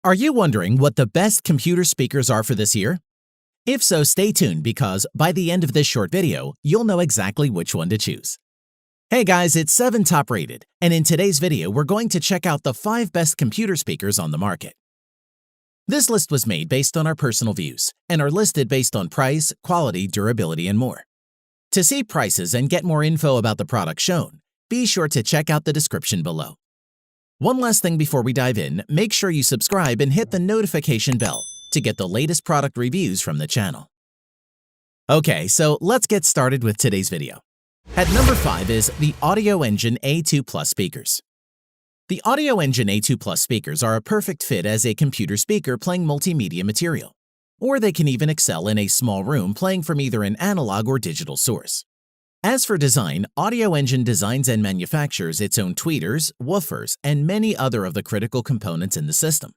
Are you wondering what the best computer speakers are for this year? If so, stay tuned because by the end of this short video, you'll know exactly which one to choose. Hey guys, it's 7 Top Rated, and in today's video, we're going to check out the 5 best computer speakers on the market. This list was made based on our personal views and are listed based on price, quality, durability, and more. To see prices and get more info about the products shown, be sure to check out the description below. One last thing before we dive in, make sure you subscribe and hit the notification bell to get the latest product reviews from the channel. Okay, so let's get started with today's video. At number 5 is the Audioengine A2 Plus speakers. The Audioengine A2 Plus speakers are a perfect fit as a computer speaker playing multimedia material, or they can even excel in a small room playing from either an analog or digital source. As for design, Audioengine designs and manufactures its own tweeters, woofers, and many other of the critical components in the system.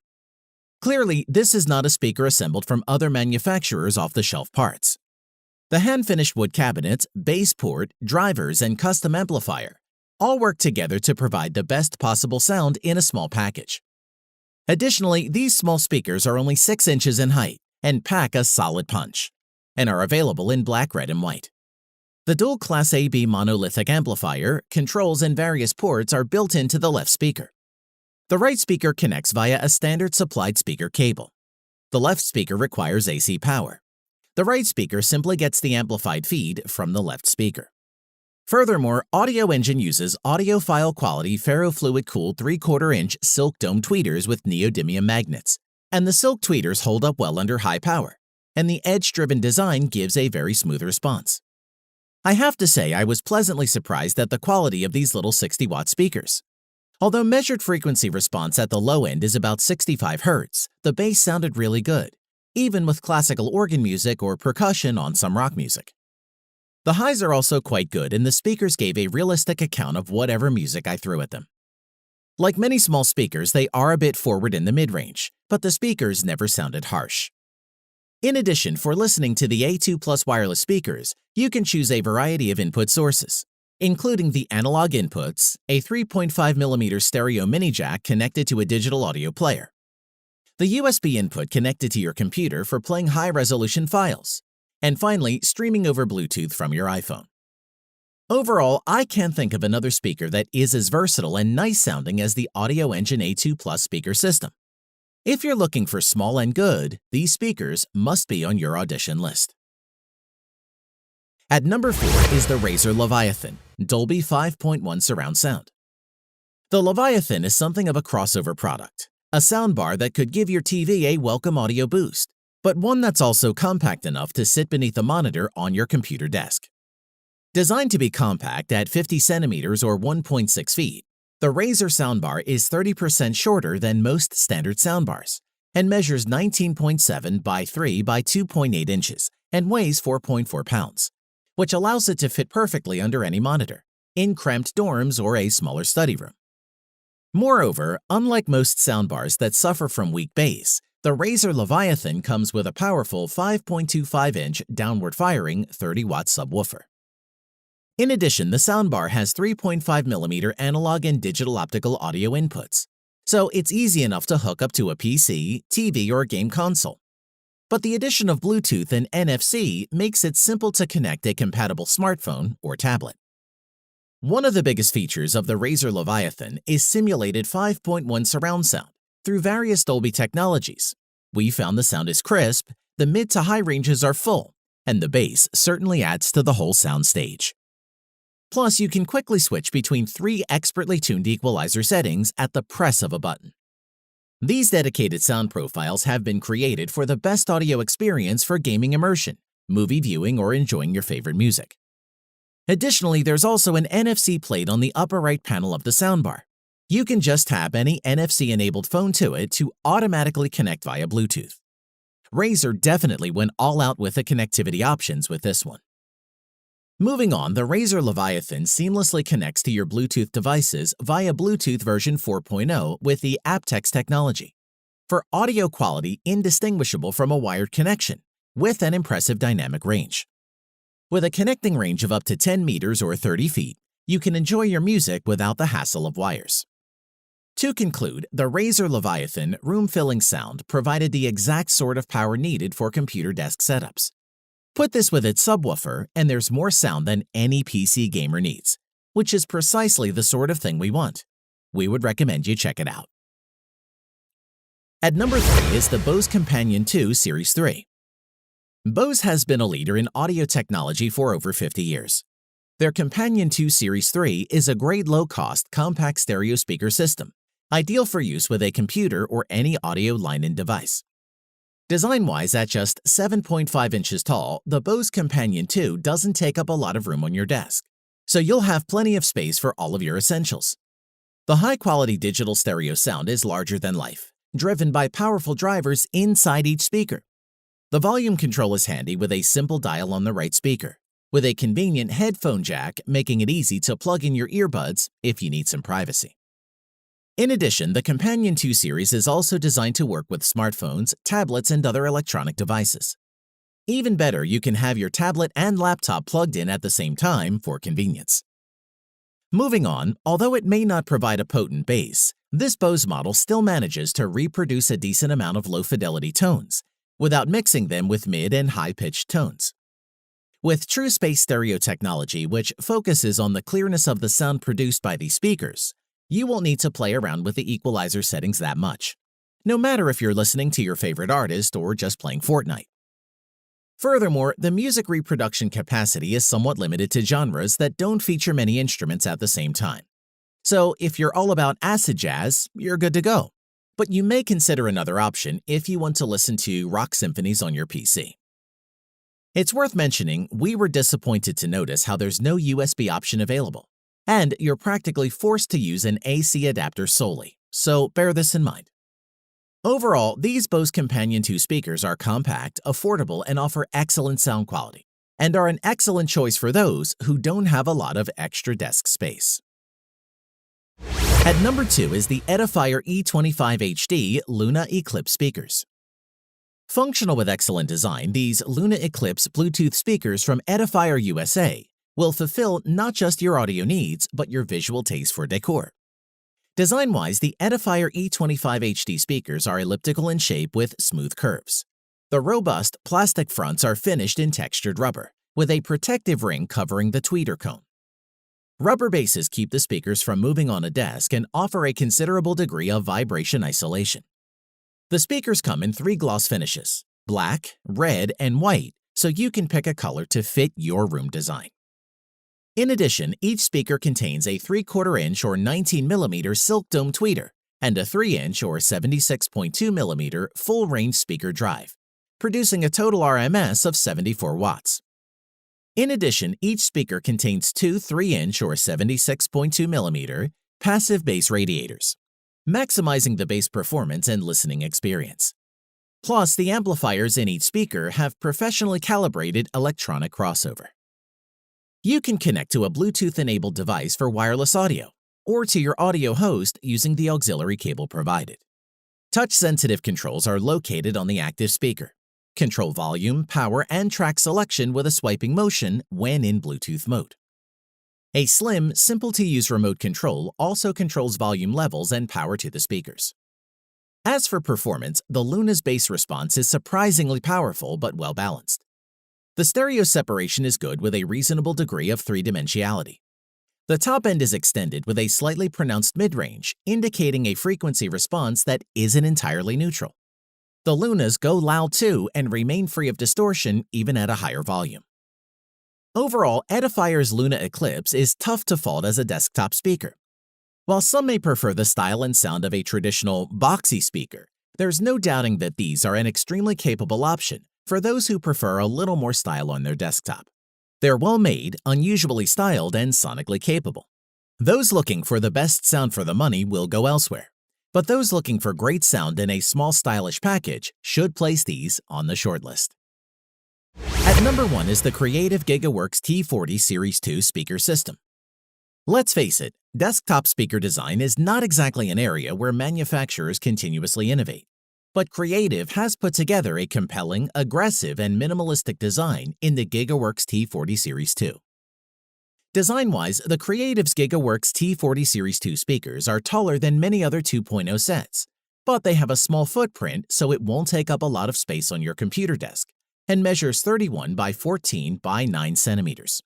Clearly, this is not a speaker assembled from other manufacturers' off-the-shelf parts. The hand-finished wood cabinets, bass port, drivers, and custom amplifier all work together to provide the best possible sound in a small package. Additionally, these small speakers are only 6 inches in height and pack a solid punch, and are available in black, red, and white. The dual Class AB monolithic amplifier, controls, and various ports are built into the left speaker. The right speaker connects via a standard supplied speaker cable. The left speaker requires AC power. The right speaker simply gets the amplified feed from the left speaker. Furthermore, Audioengine uses audiophile quality ferrofluid-cooled 3/4-inch silk dome tweeters with neodymium magnets, and the silk tweeters hold up well under high power, and the edge-driven design gives a very smooth response. I have to say I was pleasantly surprised at the quality of these little 60-watt speakers. Although measured frequency response at the low end is about 65 Hz, the bass sounded really good, even with classical organ music or percussion on some rock music. The highs are also quite good, and the speakers gave a realistic account of whatever music I threw at them. Like many small speakers, they are a bit forward in the mid-range, but the speakers never sounded harsh. In addition, for listening to the A2 Plus wireless speakers, you can choose a variety of input sources, including the analog inputs, a 3.5mm stereo mini jack connected to a digital audio player, the USB input connected to your computer for playing high-resolution files, and finally, streaming over Bluetooth from your iPhone. Overall, I can't think of another speaker that is as versatile and nice-sounding as the Audioengine A2 Plus speaker system. If you're looking for small and good, these speakers must be on your audition list. At number 4 is the Razer Leviathan Dolby 5.1 surround sound. The Leviathan is something of a crossover product, a soundbar that could give your TV a welcome audio boost, but one that's also compact enough to sit beneath a monitor on your computer desk. Designed to be compact at 50 centimeters or 1.6 feet, the Razer soundbar is 30% shorter than most standard soundbars and measures 19.7 by 3 by 2.8 inches and weighs 4.4 pounds, which allows it to fit perfectly under any monitor, in cramped dorms or a smaller study room. Moreover, unlike most soundbars that suffer from weak bass, the Razer Leviathan comes with a powerful 5.25-inch downward-firing 30-watt subwoofer. In addition, the soundbar has 3.5mm analog and digital optical audio inputs, so it's easy enough to hook up to a PC, TV, or game console. But the addition of Bluetooth and NFC makes it simple to connect a compatible smartphone or tablet. One of the biggest features of the Razer Leviathan is simulated 5.1 surround sound through various Dolby technologies. We found the sound is crisp, the mid to high ranges are full, and the bass certainly adds to the whole sound stage. Plus, you can quickly switch between 3 expertly tuned equalizer settings at the press of a button. These dedicated sound profiles have been created for the best audio experience for gaming immersion, movie viewing, or enjoying your favorite music. Additionally, there's also an NFC plate on the upper right panel of the soundbar. You can just tap any NFC-enabled phone to it to automatically connect via Bluetooth. Razer definitely went all out with the connectivity options with this one. Moving on, the Razer Leviathan seamlessly connects to your Bluetooth devices via Bluetooth version 4.0 with the aptX technology, for audio quality indistinguishable from a wired connection, with an impressive dynamic range. With a connecting range of up to 10 meters or 30 feet, you can enjoy your music without the hassle of wires. To conclude, the Razer Leviathan room-filling sound provided the exact sort of power needed for computer desk setups. Put this with its subwoofer, and there's more sound than any PC gamer needs, which is precisely the sort of thing we want. We would recommend you check it out. At number 3 is the Bose Companion 2 Series 3. Bose has been a leader in audio technology for over 50 years. Their Companion 2 Series 3 is a great low-cost, compact stereo speaker system, ideal for use with a computer or any audio line-in device. Design-wise, at just 7.5 inches tall, the Bose Companion 2 doesn't take up a lot of room on your desk, so you'll have plenty of space for all of your essentials. The high-quality digital stereo sound is larger than life, driven by powerful drivers inside each speaker. The volume control is handy with a simple dial on the right speaker, with a convenient headphone jack making it easy to plug in your earbuds if you need some privacy. In addition, the Companion 2 series is also designed to work with smartphones, tablets, and other electronic devices. Even better, you can have your tablet and laptop plugged in at the same time for convenience. Moving on, although it may not provide a potent bass, this Bose model still manages to reproduce a decent amount of low-fidelity tones, without mixing them with mid and high-pitched tones. With true space stereo technology, which focuses on the clearness of the sound produced by these speakers, you won't need to play around with the equalizer settings that much, no matter if you're listening to your favorite artist or just playing Fortnite. Furthermore, the music reproduction capacity is somewhat limited to genres that don't feature many instruments at the same time. So if you're all about acid jazz, you're good to go. But you may consider another option if you want to listen to rock symphonies on your PC. It's worth mentioning, we were disappointed to notice how there's no USB option available, and you're practically forced to use an AC adapter solely, so bear this in mind. Overall, these Bose Companion 2 speakers are compact, affordable, and offer excellent sound quality, and are an excellent choice for those who don't have a lot of extra desk space. At number 2 is the Edifier E25 HD Luna Eclipse speakers. Functional with excellent design, these Luna Eclipse Bluetooth speakers from Edifier USA will fulfill not just your audio needs, but your visual taste for decor. Design-wise, the Edifier E25 HD speakers are elliptical in shape with smooth curves. The robust plastic fronts are finished in textured rubber, with a protective ring covering the tweeter cone. Rubber bases keep the speakers from moving on a desk and offer a considerable degree of vibration isolation. The speakers come in 3 gloss finishes, black, red, and white, so you can pick a color to fit your room design. In addition, each speaker contains a 3/4 inch or 19 mm silk dome tweeter and a 3 inch or 76.2 mm full-range speaker drive, producing a total RMS of 74 watts. In addition, each speaker contains 2 3 inch or 76.2 mm passive bass radiators, maximizing the bass performance and listening experience. Plus, the amplifiers in each speaker have professionally calibrated electronic crossover. You can connect to a Bluetooth-enabled device for wireless audio, or to your audio host using the auxiliary cable provided. Touch-sensitive controls are located on the active speaker. Control volume, power, and track selection with a swiping motion when in Bluetooth mode. A slim, simple-to-use remote control also controls volume levels and power to the speakers. As for performance, the Luna's bass response is surprisingly powerful but well-balanced. The stereo separation is good with a reasonable degree of three-dimensionality. The top end is extended with a slightly pronounced mid-range, indicating a frequency response that isn't entirely neutral. The Lunas go loud too and remain free of distortion even at a higher volume. Overall, Edifier's Luna Eclipse is tough to fault as a desktop speaker. While some may prefer the style and sound of a traditional boxy speaker, there's no doubting that these are an extremely capable option for those who prefer a little more style on their desktop. They're well-made, unusually styled, and sonically capable. Those looking for the best sound for the money will go elsewhere, but those looking for great sound in a small stylish package should place these on the shortlist. At number 1 is the creative GigaWorks T40 Series 2 speaker system. Let's face it, desktop speaker design is not exactly an area where manufacturers continuously innovate. But Creative has put together a compelling, aggressive, and minimalistic design in the GigaWorks T40 Series 2. Design-wise, the Creative's GigaWorks T40 Series 2 speakers are taller than many other 2.0 sets, but they have a small footprint so it won't take up a lot of space on your computer desk, and measures 31 by 14 by 9 centimeters.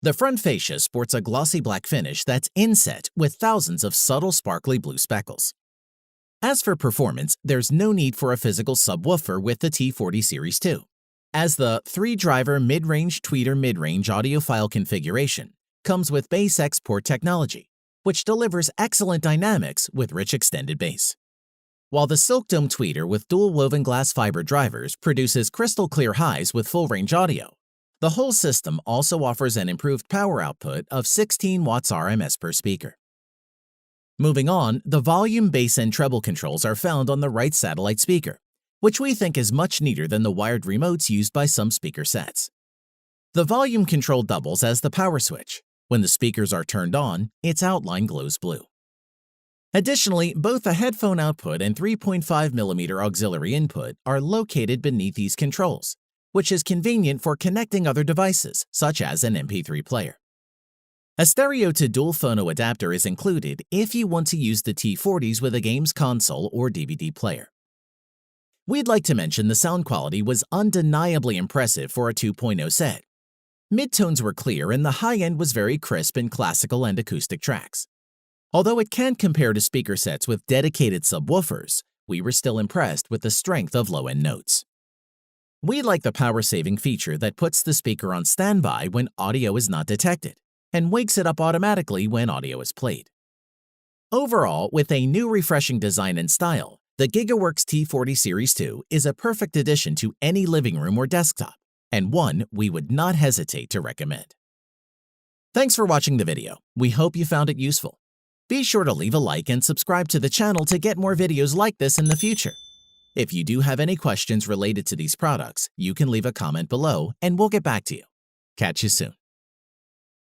The front fascia sports a glossy black finish that's inset with thousands of subtle sparkly blue speckles. As for performance, there's no need for a physical subwoofer with the T40 Series 2, as the 3-driver mid-range tweeter mid-range audiophile configuration comes with bass export technology, which delivers excellent dynamics with rich extended bass. While the Silk Dome tweeter with dual woven glass fiber drivers produces crystal clear highs with full-range audio, the whole system also offers an improved power output of 16 watts RMS per speaker. Moving on, the volume, bass, and treble controls are found on the right satellite speaker, which we think is much neater than the wired remotes used by some speaker sets. The volume control doubles as the power switch. When the speakers are turned on, its outline glows blue. Additionally, both the headphone output and 3.5mm auxiliary input are located beneath these controls, which is convenient for connecting other devices, such as an MP3 player. A stereo-to-dual phono adapter is included if you want to use the T40s with a games console or DVD player. We'd like to mention the sound quality was undeniably impressive for a 2.0 set. Midtones were clear and the high end was very crisp in classical and acoustic tracks. Although it can't compare to speaker sets with dedicated subwoofers, we were still impressed with the strength of low-end notes. We like the power-saving feature that puts the speaker on standby when audio is not detected, and wakes it up automatically when audio is played. Overall, with a new refreshing design and style, the GigaWorks T40 Series 2 is a perfect addition to any living room or desktop, and one we would not hesitate to recommend. Thanks for watching the video. We hope you found it useful. Be sure to leave a like and subscribe to the channel to get more videos like this in the future. If you do have any questions related to these products, you can leave a comment below and we'll get back to you. Catch you soon.